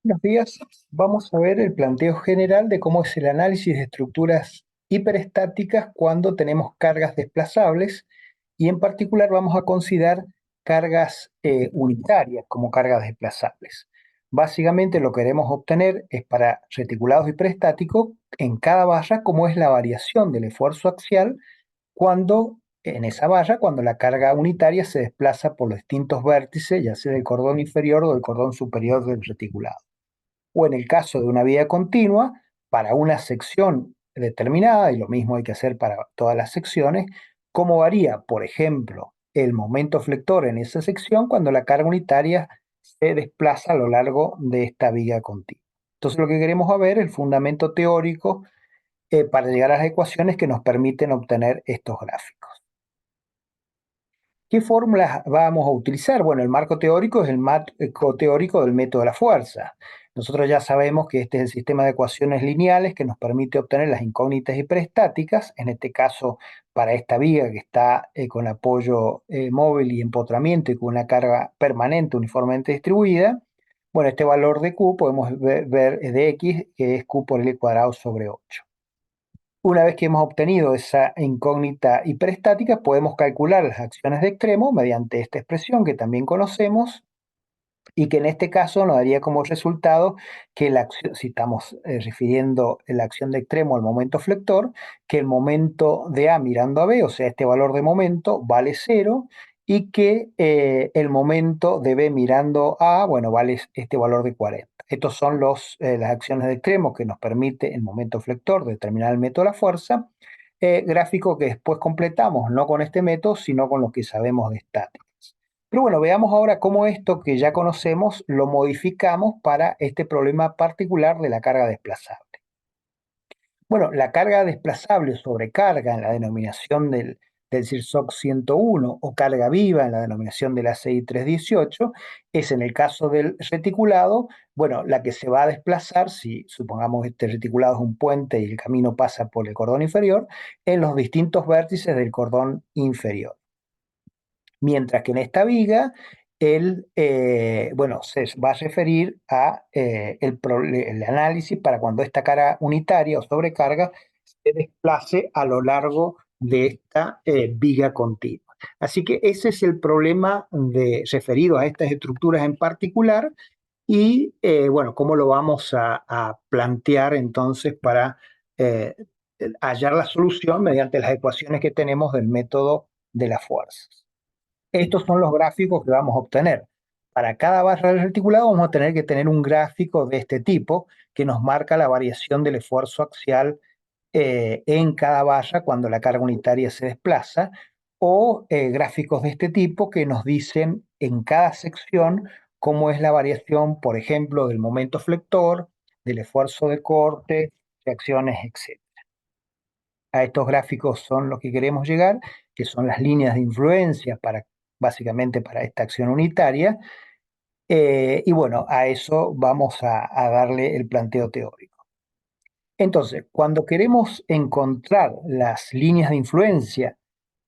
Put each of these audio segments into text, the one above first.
Buenos días. Vamos a ver el planteo general de cómo es el análisis de estructuras hiperestáticas cuando tenemos cargas desplazables y en particular vamos a considerar cargas unitarias como cargas desplazables. Básicamente lo que queremos obtener es para reticulados hiperestáticos en cada barra cómo es la variación del esfuerzo axial cuando en esa barra, cuando la carga unitaria se desplaza por los distintos vértices, ya sea del cordón inferior o del cordón superior del reticulado o en el caso de una vía continua, para una sección determinada, y lo mismo hay que hacer para todas las secciones, cómo varía, por ejemplo, el momento flector en esa sección cuando la carga unitaria se desplaza a lo largo de esta viga continua. Entonces lo que queremos ver es el fundamento teórico para llegar a las ecuaciones que nos permiten obtener estos gráficos. ¿Qué fórmulas vamos a utilizar? Bueno, el marco teórico es el marco teórico del método de la fuerza. Nosotros ya sabemos que este es el sistema de ecuaciones lineales que nos permite obtener las incógnitas hiperestáticas, en este caso para esta viga que está con apoyo móvil y empotramiento y con una carga permanente uniformemente distribuida. Bueno, este valor de Q podemos ver de X, que es Q por L cuadrado sobre 8. Una vez que hemos obtenido esa incógnita hiperestática, podemos calcular las acciones de extremo mediante esta expresión que también conocemos y que en este caso nos daría como resultado que la acción, si estamos refiriendo la acción de extremo al momento flector, que el momento de A mirando a B, o sea, este valor de momento, vale 0 y que el momento de B mirando a A, bueno, vale este valor de 40. Estos son las acciones de extremo que nos permite el momento flector determinar el método de la fuerza, gráfico que después completamos no con este método, sino con lo que sabemos de estática. Pero bueno, veamos ahora cómo esto que ya conocemos lo modificamos para este problema particular de la carga desplazable. Bueno, la carga desplazable o sobrecarga en la denominación del CIRSOC 101 o carga viva en la denominación de la CI 318 es en el caso del reticulado, bueno, la que se va a desplazar, si supongamos este reticulado es un puente y el camino pasa por el cordón inferior, en los distintos vértices del cordón inferior. Mientras que en esta viga, bueno, se va a referir a el análisis para cuando esta carga unitaria o sobrecarga se desplace a lo largo de esta viga continua. Así que ese es el problema referido a estas estructuras en particular y, bueno, cómo lo vamos a plantear entonces para eh, hallar la solución mediante las ecuaciones que tenemos del método de las fuerzas. Estos son los gráficos que vamos a obtener. Para cada barra del reticulado vamos a tener que tener un gráfico de este tipo que nos marca la variación del esfuerzo axial en cada barra cuando la carga unitaria se desplaza, o gráficos de este tipo que nos dicen en cada sección cómo es la variación, por ejemplo, del momento flector, del esfuerzo de corte, reacciones, etc. A estos gráficos son los que queremos llegar, que son las líneas de influencia básicamente para esta acción unitaria. Y bueno, a eso vamos a darle el planteo teórico. Entonces, cuando queremos encontrar las líneas de influencia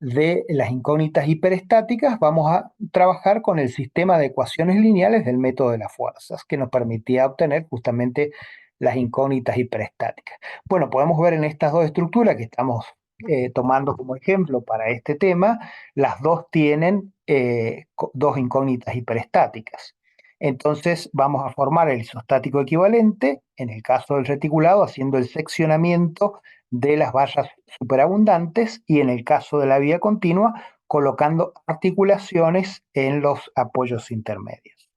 de las incógnitas hiperestáticas, vamos a trabajar con el sistema de ecuaciones lineales del método de las fuerzas, que nos permitía obtener justamente las incógnitas hiperestáticas. Bueno, podemos ver en estas dos estructuras que estamos tomando como ejemplo para este tema, las dos tienen dos incógnitas hiperestáticas. Entonces vamos a formar el isostático equivalente, en el caso del reticulado, haciendo el seccionamiento de las barras superabundantes y en el caso de la vía continua, colocando articulaciones en los apoyos intermedios.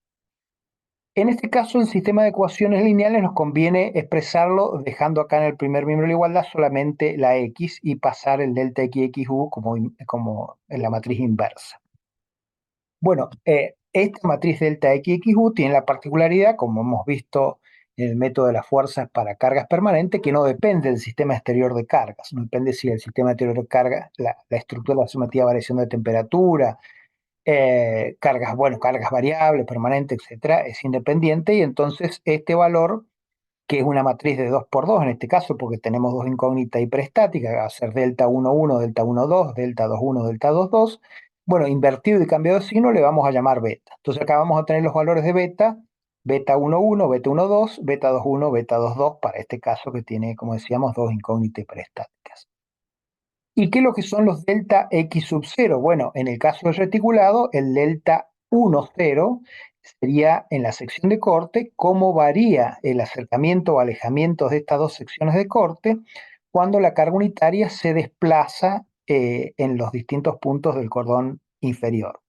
En este caso, el sistema de ecuaciones lineales nos conviene expresarlo dejando acá en el primer miembro de la igualdad solamente la x y pasar el delta xu como en la matriz inversa. Bueno, esta matriz delta XXU tiene la particularidad, como hemos visto en el método de las fuerzas para cargas permanentes, que no depende del sistema exterior de cargas. No depende si el sistema exterior de cargas, la estructura se sometida a variación de temperatura, cargas, bueno, cargas variables, permanentes, etcétera, es independiente y entonces este valor, que es una matriz de 2 por 2 en este caso, porque tenemos dos incógnitas hiperestáticas, va a ser delta 1, 1, delta 1, 2, delta 2, 1, delta 2, 2. Bueno, invertido y cambiado de signo le vamos a llamar beta. Entonces acá vamos a tener los valores de beta beta 1,1, beta 1,2, beta 2,1, beta 2,2 para este caso que tiene, como decíamos, dos incógnitas hiperestáticas. ¿Y qué es lo que son los delta X sub 0? Bueno, en el caso del reticulado, el delta 1, 0 sería en la sección de corte cómo varía el acercamiento o alejamiento de estas dos secciones de corte cuando la carga unitaria se desplaza en los distintos puntos del cordón inferior.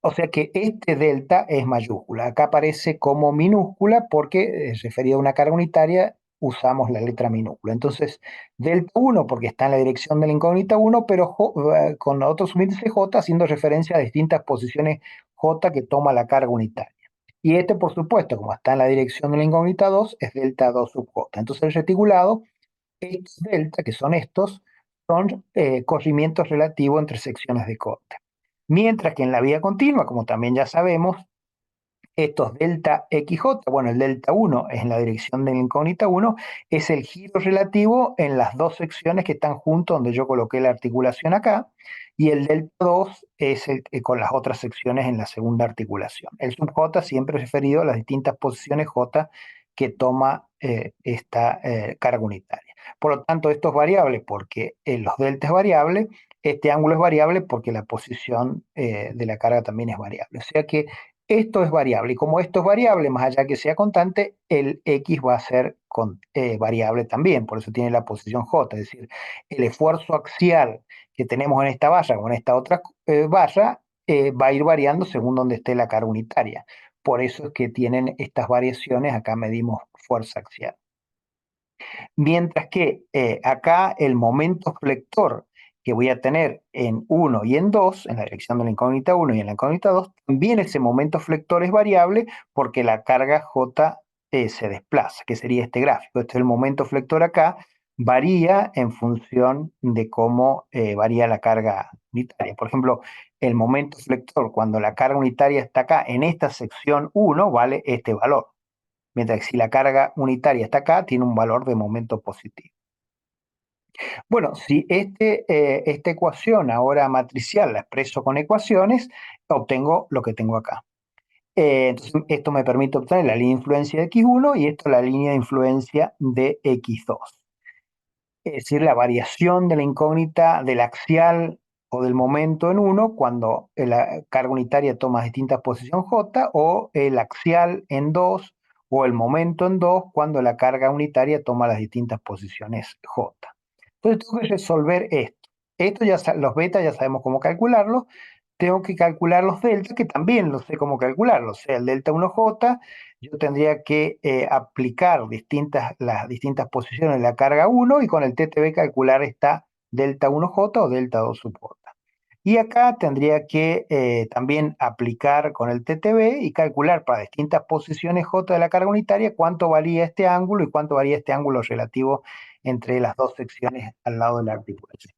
O sea que este delta es mayúscula. Acá aparece como minúscula porque referido a una carga unitaria usamos la letra minúscula. Entonces, delta 1 porque está en la dirección de la incógnita 1, pero con otro subíndice J haciendo referencia a distintas posiciones J que toma la carga unitaria. Y este, por supuesto, como está en la dirección de la incógnita 2, es delta 2 sub J. Entonces, el reticulado, estos delta, que son estos, son corrimientos relativos entre secciones de corte. Mientras que en la vía continua, como también ya sabemos, estos delta XJ, bueno, el delta 1 es en la dirección de la incógnita 1, es el giro relativo en las dos secciones que están juntos donde yo coloqué la articulación acá, y el delta 2 es con las otras secciones en la segunda articulación. El sub J siempre es referido a las distintas posiciones J que toma esta carga unitaria. Por lo tanto, esto es variable porque los delta es variable, este ángulo es variable porque la posición de la carga también es variable. O sea que esto es variable y como esto es variable, más allá que sea constante, el X va a ser variable también, por eso tiene la posición J, es decir, el esfuerzo axial que tenemos en esta valla o en esta otra valla va a ir variando según donde esté la carga unitaria. Por eso es que tienen estas variaciones, acá medimos fuerza axial. Mientras que acá el momento flector que voy a tener en 1 y en 2, en la dirección de la incógnita 1 y en la incógnita 2, también ese momento flector es variable porque la carga J se desplaza, que sería este gráfico. Este es el momento flector acá, varía en función de cómo varía la carga unitaria. Por ejemplo, el momento flector cuando la carga unitaria está acá en esta sección 1 vale este valor. Mientras que si la carga unitaria está acá, tiene un valor de momento positivo. Bueno, si esta ecuación ahora matricial la expreso con ecuaciones, obtengo lo que tengo acá. Entonces, esto me permite obtener la línea de influencia de X1 y esto la línea de influencia de X2. Es decir, la variación de la incógnita del axial o del momento en 1 cuando la carga unitaria toma distintas posiciones J, o el axial en 2 o el momento en 2 cuando la carga unitaria toma las distintas posiciones J. Entonces tengo que resolver esto. Esto ya los beta ya sabemos cómo calcularlos. Tengo que calcular los delta, que también los sé cómo calcularlos. O sea, el delta 1J, yo tendría que aplicar las distintas posiciones de la carga 1 y con el TTB calcular esta delta 1J o delta 2 sub J. Y acá tendría que también aplicar con el TTB y calcular para distintas posiciones J de la carga unitaria cuánto varía este ángulo y cuánto varía este ángulo relativo entre las dos secciones al lado de la articulación.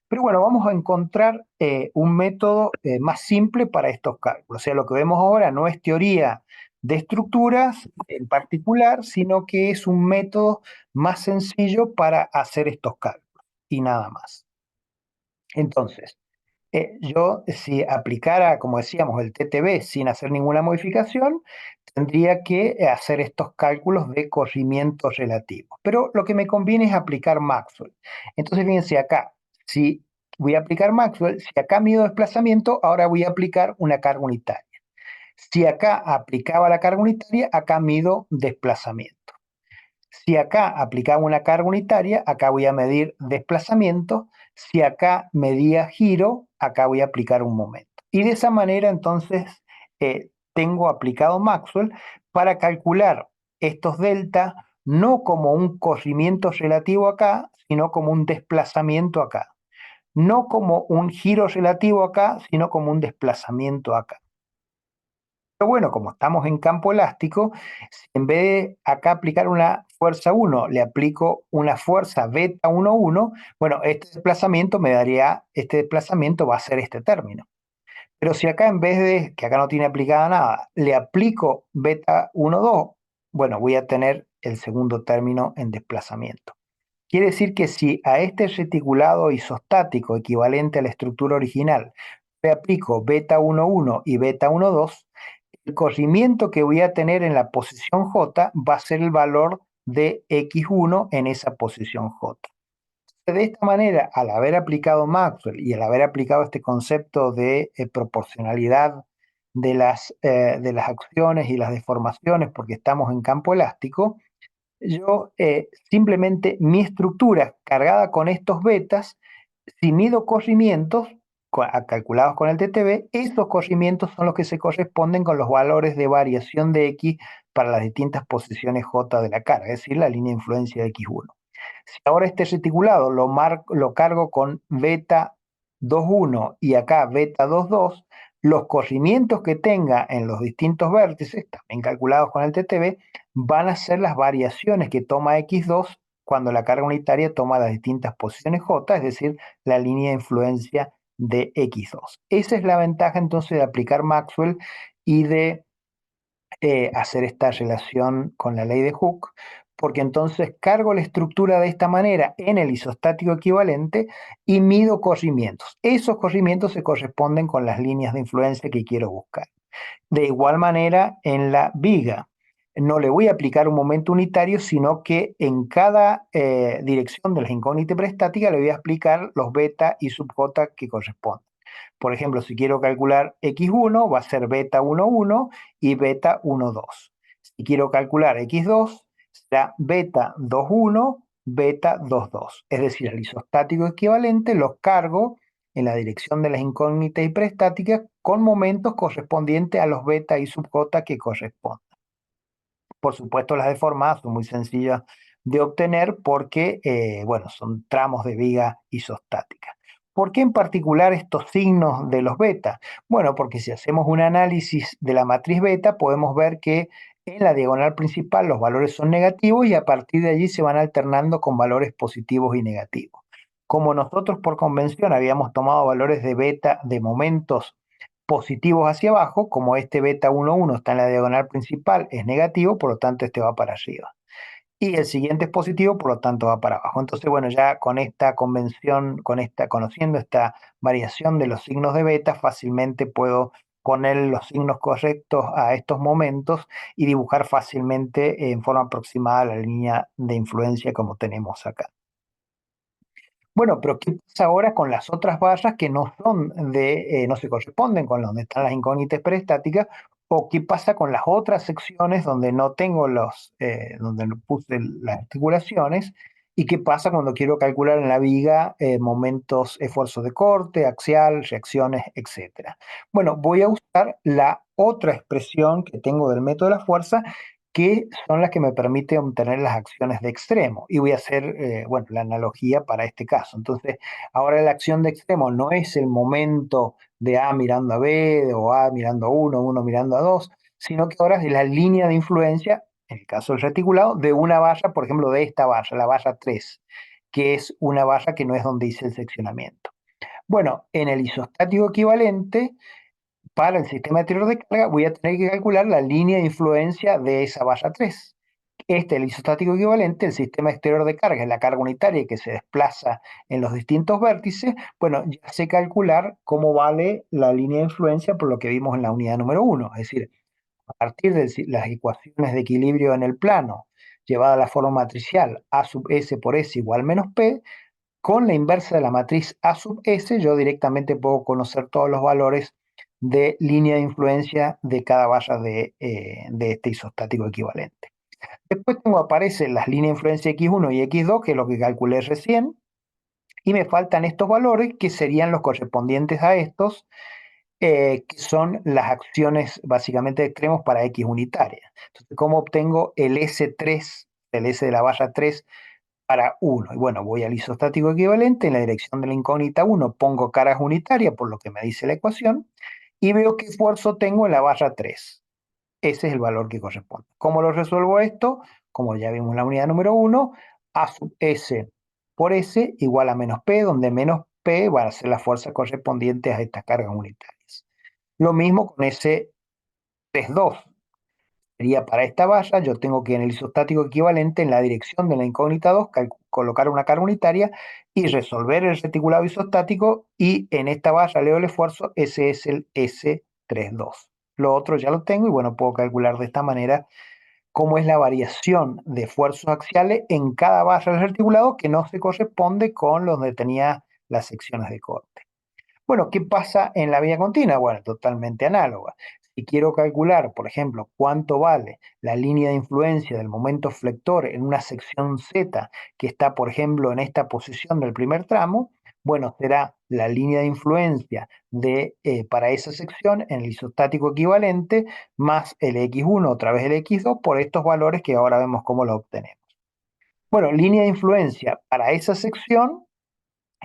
Pero bueno, vamos a encontrar un método más simple para estos cálculos. O sea, lo que vemos ahora no es teoría de estructuras en particular, sino que es un método más sencillo para hacer estos cálculos y nada más. Entonces, yo si aplicara, como decíamos, el TTB sin hacer ninguna modificación, tendría que hacer estos cálculos de corrimiento relativo. Pero lo que me conviene es aplicar Maxwell. Entonces, fíjense acá, si voy a aplicar Maxwell, si acá mido desplazamiento, ahora voy a aplicar una carga unitaria. Si acá aplicaba la carga unitaria, acá mido desplazamiento. Si acá aplicaba una carga unitaria, acá voy a medir desplazamiento. Si acá medía giro, acá voy a aplicar un momento. Y de esa manera entonces tengo aplicado Maxwell para calcular estos delta no como un corrimiento relativo acá, sino como un desplazamiento acá. No como un giro relativo acá, sino como un desplazamiento acá. Pero bueno, como estamos en campo elástico, si en vez de acá aplicar una fuerza 1, le aplico una fuerza beta 1,1, bueno, este desplazamiento va a ser este término. Pero si acá en vez de, que acá no tiene aplicada nada, le aplico beta 1,2, bueno, voy a tener el segundo término en desplazamiento. Quiere decir que si a este reticulado isostático equivalente a la estructura original le aplico beta 1,1 y beta 1,2, el corrimiento que voy a tener en la posición J va a ser el valor de X1 en esa posición J. De esta manera, al haber aplicado Maxwell y al haber aplicado este concepto de proporcionalidad de las acciones y las deformaciones, porque estamos en campo elástico, yo simplemente mi estructura cargada con estos betas, si mido corrimientos calculados con el TTB, estos corrimientos son los que se corresponden con los valores de variación de X para las distintas posiciones J de la carga, es decir, la línea de influencia de X1. Si ahora este reticulado lo cargo con beta 2,1 y acá beta 2,2, los corrimientos que tenga en los distintos vértices, también calculados con el TTB, van a ser las variaciones que toma X2 cuando la carga unitaria toma las distintas posiciones J, es decir, la línea de influencia de X2. Esa es la ventaja entonces de aplicar Maxwell y de hacer esta relación con la ley de Hooke, porque entonces cargo la estructura de esta manera en el isostático equivalente y mido corrimientos. Esos corrimientos se corresponden con las líneas de influencia que quiero buscar. De igual manera, en la viga, no le voy a aplicar un momento unitario, sino que en cada dirección de la incógnita preestática le voy a aplicar los beta y sub j que corresponden. Por ejemplo, si quiero calcular X1, va a ser beta 1,1 y beta 1,2. Si quiero calcular X2, será beta 2,1, beta 2,2. Es decir, el isostático equivalente los cargo en la dirección de las incógnitas y preestáticas con momentos correspondientes a los beta y sub j que corresponden. Por supuesto, las deformadas son muy sencillas de obtener porque, bueno, son tramos de viga isostática. ¿Por qué en particular estos signos de los beta? Bueno, porque si hacemos un análisis de la matriz beta, podemos ver que en la diagonal principal los valores son negativos y a partir de allí se van alternando con valores positivos y negativos. Como nosotros por convención habíamos tomado valores de beta de momentos positivos hacia abajo, como este beta 1,1 está en la diagonal principal, es negativo, por lo tanto este va para arriba. Y el siguiente es positivo, por lo tanto va para abajo. Entonces, bueno, ya con esta convención, conociendo esta variación de los signos de beta, fácilmente puedo poner los signos correctos a estos momentos y dibujar fácilmente en forma aproximada la línea de influencia como tenemos acá. Bueno, pero ¿qué pasa ahora con las otras barras que no son no se corresponden con donde están las incógnitas preestáticas? ¿O qué pasa con las otras secciones donde no tengo donde no puse las articulaciones? ¿Y qué pasa cuando quiero calcular en la viga momentos, esfuerzos de corte, axial, reacciones, etcétera? Bueno, voy a usar la otra expresión que tengo del método de la fuerza, que son las que me permiten obtener las acciones de extremo. Y voy a hacer, bueno, la analogía para este caso. Entonces, ahora la acción de extremo no es el momento de A mirando a B, o A mirando a 1, 1 mirando a 2, sino que ahora es la línea de influencia, en el caso del reticulado, de una barra, por ejemplo, de esta barra, la barra 3, que es una barra que no es donde hice el seccionamiento. Bueno, en el isostático equivalente, para el sistema exterior de carga voy a tener que calcular la línea de influencia de esa barra 3. Este es el isostático equivalente, el sistema exterior de carga es la carga unitaria que se desplaza en los distintos vértices. Bueno, ya sé calcular cómo vale la línea de influencia por lo que vimos en la unidad número 1. Es decir, a partir de las ecuaciones de equilibrio en el plano, llevada a la forma matricial A sub S por S igual menos P, con la inversa de la matriz A sub S, yo directamente puedo conocer todos los valores de línea de influencia de cada barra de este isostático equivalente. Después aparecen las líneas de influencia X1 y X2, que es lo que calculé recién, y me faltan estos valores que serían los correspondientes a estos, que son las acciones básicamente de extremos para X unitaria. Entonces, ¿cómo obtengo el S3, el S de la barra 3 para 1? Y bueno, voy al isostático equivalente, en la dirección de la incógnita 1 pongo cargas unitarias, por lo que me dice la ecuación, y veo qué esfuerzo tengo en la barra 3. Ese es el valor que corresponde. ¿Cómo lo resuelvo esto? Como ya vimos en la unidad número 1, A sub S por S igual a menos P, donde menos P van a ser las fuerzas correspondientes a estas cargas unitarias. Lo mismo con ese 3,2. Sería para esta barra, yo tengo que en el isostático equivalente, en la dirección de la incógnita 2, colocar una carga unitaria y resolver el reticulado isostático, y en esta barra leo el esfuerzo, ese es el S32. lo otro ya lo tengo y bueno, puedo calcular de esta manera cómo es la variación de fuerzas axiales en cada barra del articulado que no se corresponde con los donde tenía las secciones de corte. Bueno, ¿qué pasa en la vía continua? Bueno, totalmente análoga. Si quiero calcular, por ejemplo, cuánto vale la línea de influencia del momento flector en una sección Z que está, por ejemplo, en esta posición del primer tramo, bueno, será la línea de influencia para esa sección en el isostático equivalente más el X1 otra vez el X2 por estos valores que ahora vemos cómo lo obtenemos. Bueno, línea de influencia para esa sección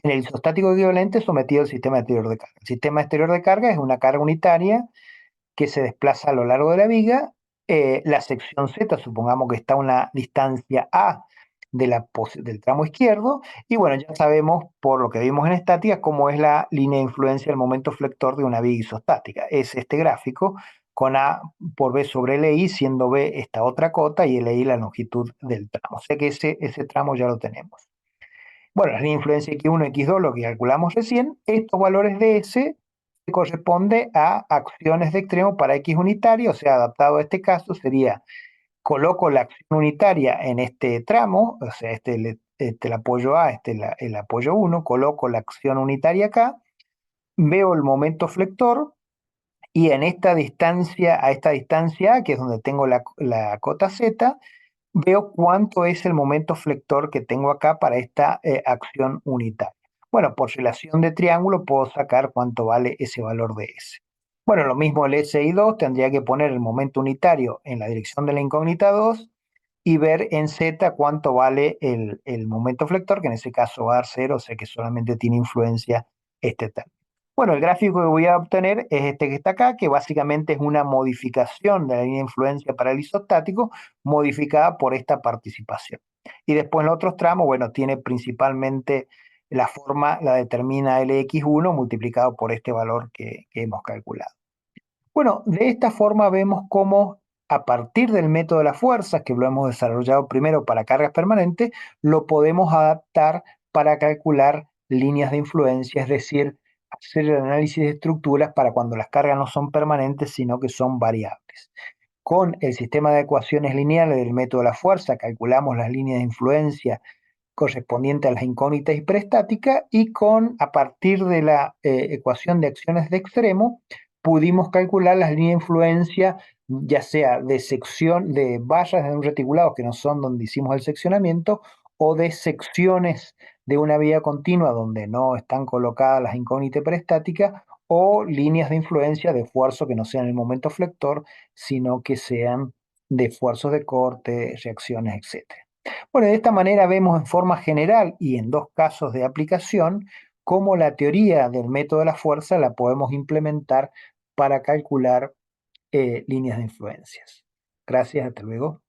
en el isostático equivalente sometido al sistema exterior de carga. El sistema exterior de carga es una carga unitaria que se desplaza a lo largo de la viga. La sección Z, supongamos que está a una distancia A del tramo izquierdo, y bueno, ya sabemos por lo que vimos en estática cómo es la línea de influencia del momento flector de una viga isostática. Es este gráfico con A por B sobre LI, siendo B esta otra cota y LI la longitud del tramo. O sea que ese tramo ya lo tenemos. Bueno, la línea de influencia X1, X2, lo que calculamos recién, estos valores de S corresponde a acciones de extremo para X unitario, o sea, adaptado a este caso sería, coloco la acción unitaria en este tramo, o sea, el apoyo A, el apoyo 1, coloco la acción unitaria acá, veo el momento flector y en esta distancia, a esta distancia A, que es donde tengo la cota Z, veo cuánto es el momento flector que tengo acá para esta acción unitaria. Bueno, por relación de triángulo puedo sacar cuánto vale ese valor de S. Bueno, lo mismo el SI2, tendría que poner el momento unitario en la dirección de la incógnita 2 y ver en Z cuánto vale el momento flector, que en ese caso va a dar 0, o sea que solamente tiene influencia este término. Bueno, el gráfico que voy a obtener es este que está acá, que básicamente es una modificación de la línea de influencia para el isostático, modificada por esta participación. Y después en los otros tramos, bueno, tiene principalmente la forma, la determina LX1 multiplicado por este valor que hemos calculado. Bueno, de esta forma vemos cómo a partir del método de las fuerzas, que lo hemos desarrollado primero para cargas permanentes, lo podemos adaptar para calcular líneas de influencia, es decir, hacer el análisis de estructuras para cuando las cargas no son permanentes, sino que son variables. Con el sistema de ecuaciones lineales del método de la fuerza, calculamos las líneas de influencia correspondiente a las incógnitas hiperestáticas y a partir de la ecuación de acciones de extremo, pudimos calcular las líneas de influencia, ya sea de sección de barras de un reticulado que no son donde hicimos el seccionamiento, o de secciones de una vía continua donde no están colocadas las incógnitas hiperestáticas, o líneas de influencia de esfuerzo que no sean el momento flector, sino que sean de esfuerzos de corte, reacciones, etc. Bueno, de esta manera vemos en forma general y en dos casos de aplicación cómo la teoría del método de la fuerza la podemos implementar para calcular líneas de influencias. Gracias, hasta luego.